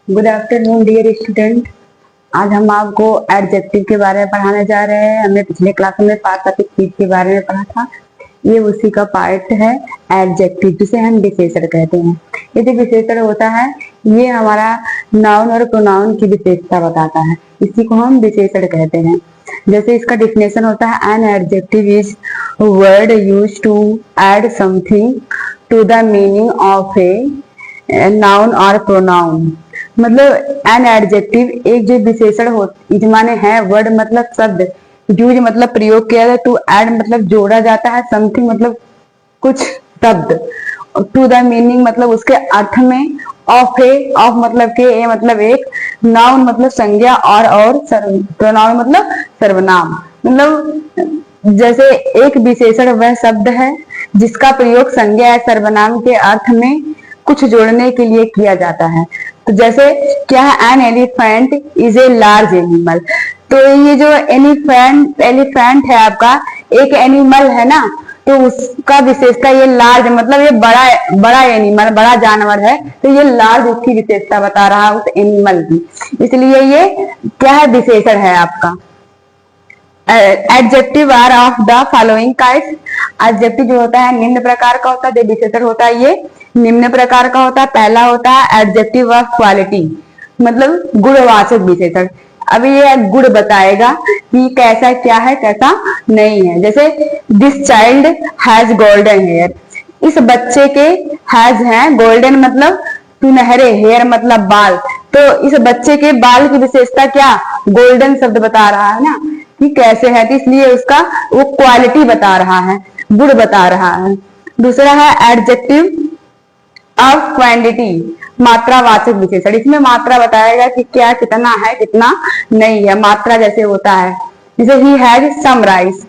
Good afternoon dear student. आज हम आपको एडजेक्टिव के बारे में पढ़ाने जा रहे हैं। हमने पिछले क्लास में पार्टिसिपेट के बारे में पढ़ा था। ये उसी का पार्ट है एडजेक्टिव, जिसे हम विशेषण कहते हैं। ये जो विशेषण होता है ये हमारा नाउन और प्रोनाउन की विशेषता बताता है। इसी को हम विशेषण कहते हैं। जैसे इसका डिफिनेशन होता है, an adjective is word used to add something to the meaning of a noun और प्रोनाउन। मतलब एन एडजेक्टिव एक जो विशेषण हो, माने है वर्ड मतलब शब्द, यूज मतलब प्रयोग किया जाता है, टू ऐड मतलब जोड़ा जाता है, समथिंग मतलब कुछ शब्द, टू द मीनिंग मतलब उसके अर्थ में, ऑफ ए ऑफ मतलब के, ए मतलब एक, नाउन मतलब संज्ञा और प्रोनाउन मतलब सर्वनाम। मतलब जैसे एक विशेषण वह शब्द है जिसका प्रयोग संज्ञा या सर्वनाम के अर्थ में कुछ जोड़ने के लिए किया जाता है। तो जैसे क्या है, an elephant is a large animal. तो ये जो एलिफेंट है आपका एक एनिमल है ना, तो उसका विशेषता ये लार्ज मतलब ये बड़ा एनिमल, बड़ा जानवर है, तो ये लार्ज उसकी विशेषता बता रहा है उस एनिमल की। इसलिए ये क्या है, विशेषण है आपका। Adjective are of the following kinds. Adjective जो होता है निम्न प्रकार का होता है। जो विशेषण होता है ये निम्न प्रकार का होता है। पहला होता है एडजेक्टिव ऑफ क्वालिटी, मतलब गुणवाचक विशेषण। अभी ये गुण बताएगा कि कैसा क्या है कैसा नहीं है। जैसे this child has golden hair. इस बच्चे के हैज है, गोल्डन मतलब सुनहरे, हेयर मतलब बाल, तो इस बच्चे के बाल की विशेषता क्या, गोल्डन शब्द बता रहा है ना कि कैसे है, तो इसलिए उसका वो क्वालिटी बता रहा है, गुण बता रहा है। दूसरा है एडजेक्टिव ऑफ क्वांटिटी, मात्रावाचक विशेषण। इसमें मात्रा बताएगा कि क्या कितना है कितना नहीं है। मात्रा जैसे होता है, जैसे he has some rice,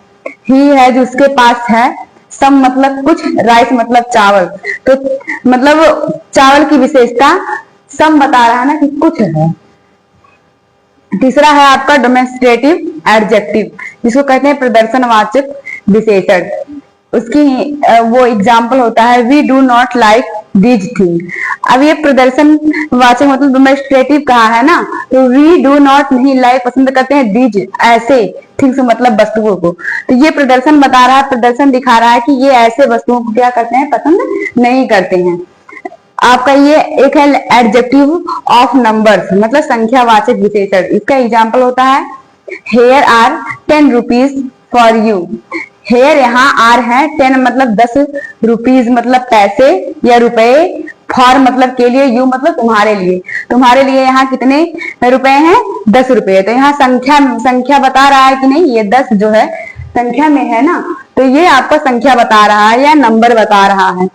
he has उसके पास है, सम मतलब कुछ, राइस मतलब चावल, तो मतलब चावल की विशेषता सम बता रहा है ना कि कुछ है। तीसरा है आपका डेमोन्स्ट्रेटिव एडजेक्टिव, जिसको कहते हैं प्रदर्शनवाचक विशेषण। उसकी वो एग्जाम्पल होता है, we do not like these thing. अब ये प्रदर्शन वाचक मतलब डेमोन्स्ट्रेटिव कहा है ना, तो वी डू नॉट नहीं लाइक पसंद करते हैं, दीज ऐसे, थिंग्स मतलब वस्तुओं को, तो ये प्रदर्शन बता रहा है, प्रदर्शन दिखा रहा है कि ये ऐसे वस्तुओं को क्या करते हैं, पसंद नहीं करते हैं। आपका ये एक है एडजेक्टिव ऑफ नंबर्स, मतलब संख्यावाचक विशेषण। इसका एग्जाम्पल होता है, here are 10 rupees for you. Here यहाँ आर है, 10 मतलब 10, रुपीज मतलब पैसे या रुपए, फॉर मतलब के लिए, यू मतलब तुम्हारे लिए। तुम्हारे लिए यहाँ कितने रुपए हैं, 10 रुपए। तो यहाँ संख्या बता रहा है कि नहीं, ये 10 जो है संख्या में है ना, तो ये आपको संख्या बता रहा है या नंबर बता रहा है।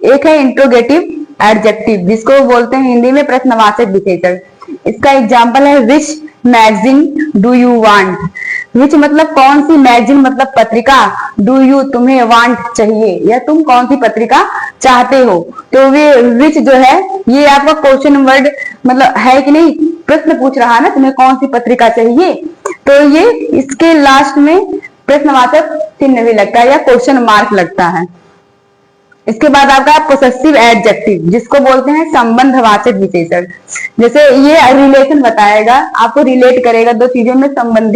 एक है इंट्रोगेटिव एडजेक्टिव, जिसको बोलते हैं हिंदी में प्रश्नवाचक विशेषण। इसका एग्जाम्पल है, which magazine do you want. विच मतलब कौन सी, मैगजीन मतलब पत्रिका, डू यू तुम्हें, वांट चाहिए, या तुम कौन सी पत्रिका चाहते हो। तो वे विच जो है ये आपका क्वेश्चन वर्ड मतलब है कि नहीं, प्रश्न पूछ रहा है ना, तुम्हें कौन सी पत्रिका चाहिए, तो ये इसके लास्ट में प्रश्नवाचक चिन्ह भी लगता है या क्वेश्चन मार्क लगता है। इसके बाद आपका पोसेसिव एडजेक्टिव, जिसको बोलते हैं संबंधवाचक विशेषण। जैसे ये रिलेशन बताएगा, आपको रिलेट करेगा, दो चीजों में संबंध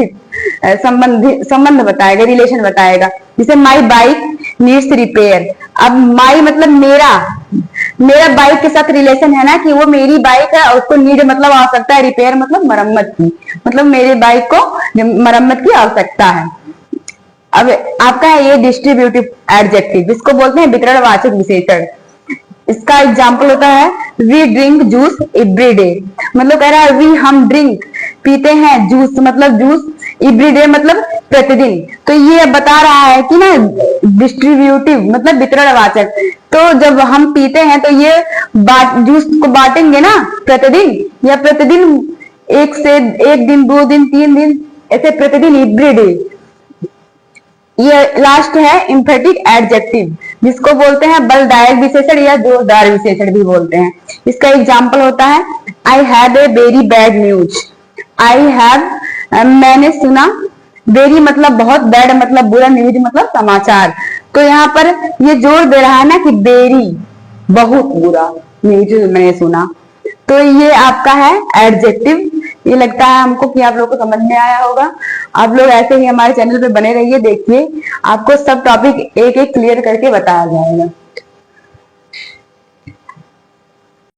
बताएगा, रिलेशन बताएगा। जैसे माई बाइक नीड्स रिपेयर। अब माई मतलब मेरा बाइक के साथ रिलेशन है ना कि वो मेरी बाइक है, उसको नीड मतलब आवश्यकता है, रिपेयर मतलब मरम्मत की, मतलब मेरे बाइक को मरम्मत की आवश्यकता है। अब आपका है ये डिस्ट्रीब्यूटिव एडजेक्टिव, जिसको बोलते हैं वितरणवाचक विशेषण। इसका एग्जाम्पल होता है, we drink juice every day. मतलब कह रहा है वी हम ड्रिंक पीते हैं, जूस मतलब जूस, एवरी डे मतलब प्रतिदिन। तो ये बता रहा है कि ना डिस्ट्रीब्यूटिव मतलब वितरणवाचक, तो जब हम पीते हैं तो ये जूस को बांटेंगे ना प्रतिदिन, या प्रतिदिन एक दिन 2 दिन 3 दिन ऐसे प्रतिदिन, एवरी डे। ये लास्ट है एम्फेटिक एडजेक्टिव, जिसको बोलते हैं बलदायक विशेषण या जोरदार विशेषण भी बोलते हैं। इसका एग्जाम्पल होता है, I have a very bad news. I have मैंने सुना, वेरी मतलब बहुत, बैड मतलब बुरा, न्यूज मतलब समाचार। तो यहाँ पर ये जोर दे रहा है ना कि वेरी बहुत बुरा न्यूज मैंने सुना। तो ये आपका है एडजेक्टिव। ये लगता है हमको कि आप लोगों को समझ में आया होगा। आप लोग ऐसे ही हमारे चैनल पे बने रहिए, देखिए आपको सब टॉपिक एक एक क्लियर करके बताया जाएगा।